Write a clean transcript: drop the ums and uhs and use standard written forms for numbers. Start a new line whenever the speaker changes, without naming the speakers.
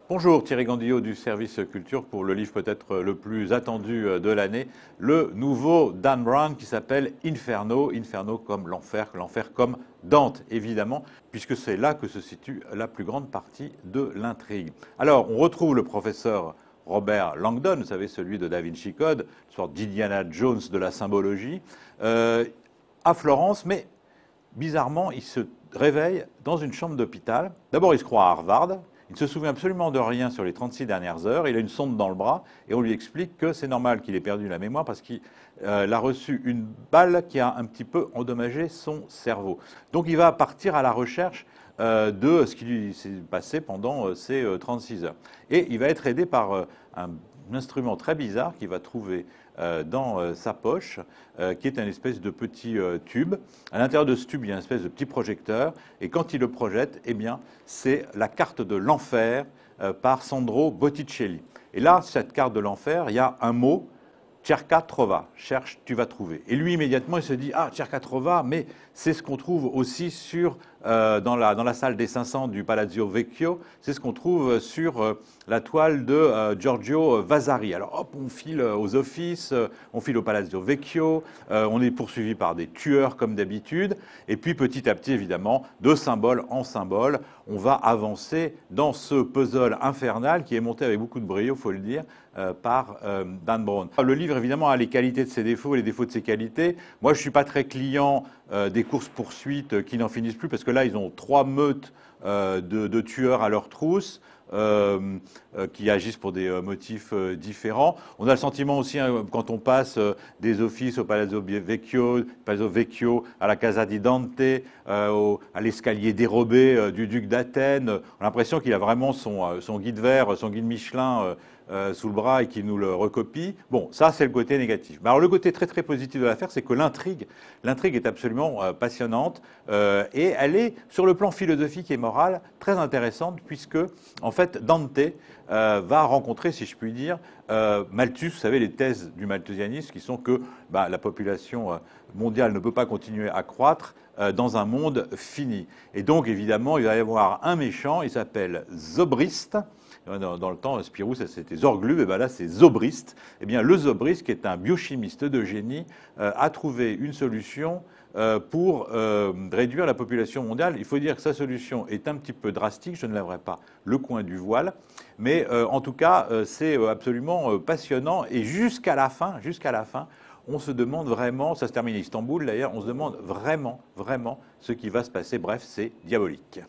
Bonjour, Thierry Gandillot du service culture pour le livre peut-être le plus attendu de l'année, le nouveau Dan Brown qui s'appelle Inferno. Inferno comme l'enfer, l'enfer comme Dante évidemment, puisque c'est là que se situe la plus grande partie de l'intrigue. Alors on retrouve le professeur Robert Langdon, vous savez celui de Da Vinci Code, une sorte d'Indiana Jones de la symbologie, à Florence, mais bizarrement il se réveille dans une chambre d'hôpital. D'abord il se croit à Harvard. Il ne se souvient absolument de rien sur les 36 dernières heures. Il a une sonde dans le bras et on lui explique que c'est normal qu'il ait perdu la mémoire parce qu'il a reçu une balle qui a un petit peu endommagé son cerveau. Donc il va partir à la recherche de ce qui lui s'est passé pendant ces 36 heures. Et il va être aidé par un instrument très bizarre qu'il va trouver dans sa poche, qui est une espèce de petit tube. À l'intérieur de ce tube, il y a une espèce de petit projecteur, et quand il le projette, eh bien, c'est la carte de l'enfer par Sandro Botticelli. Et là, cette carte de l'enfer, il y a un mot, Cerca trova, cherche, tu vas trouver. Et lui, immédiatement, il se dit, ah, Cerca trova, mais c'est ce qu'on trouve aussi dans la salle des 500 du Palazzo Vecchio, c'est ce qu'on trouve sur la toile de Giorgio Vasari. Alors hop, on file aux offices, on file au Palazzo Vecchio, on est poursuivi par des tueurs comme d'habitude, et puis petit à petit, évidemment, de symbole en symbole, on va avancer dans ce puzzle infernal qui est monté avec beaucoup de brio, il faut le dire, par Dan Brown. Le livre, évidemment, a les qualités de ses défauts et les défauts de ses qualités. Moi, je ne suis pas très client des courses-poursuites qui n'en finissent plus, parce que là, ils ont 3 meutes de tueurs à leur trousse, qui agissent pour des motifs différents. On a le sentiment aussi, hein, quand on passe des offices au Palazzo Vecchio, à la Casa di Dante, à l'escalier dérobé du duc d'Athènes, on a l'impression qu'il a vraiment son guide vert, son guide Michelin sous le bras et qu'il nous le recopie. Bon, ça c'est le côté négatif. Mais alors le côté très très positif de l'affaire, c'est que l'intrigue est absolument passionnante et elle est sur le plan philosophique et moral très intéressante, puisque en fait Dante va rencontrer, si je puis dire, Malthus. Vous savez, les thèses du malthusianisme qui sont que la population mondiale ne peut pas continuer à croître dans un monde fini. Et donc évidemment il va y avoir un méchant, il s'appelle Zobriste. Dans le temps, Spirou, c'était Zorglub, et bien là, c'est Zobriste. Eh bien, le Zobriste, qui est un biochimiste de génie, a trouvé une solution pour réduire la population mondiale. Il faut dire que sa solution est un petit peu drastique, je ne lèverai pas le coin du voile, mais en tout cas, c'est absolument passionnant, et jusqu'à la fin, on se demande vraiment, ça se termine à Istanbul d'ailleurs, on se demande vraiment ce qui va se passer. Bref, c'est diabolique.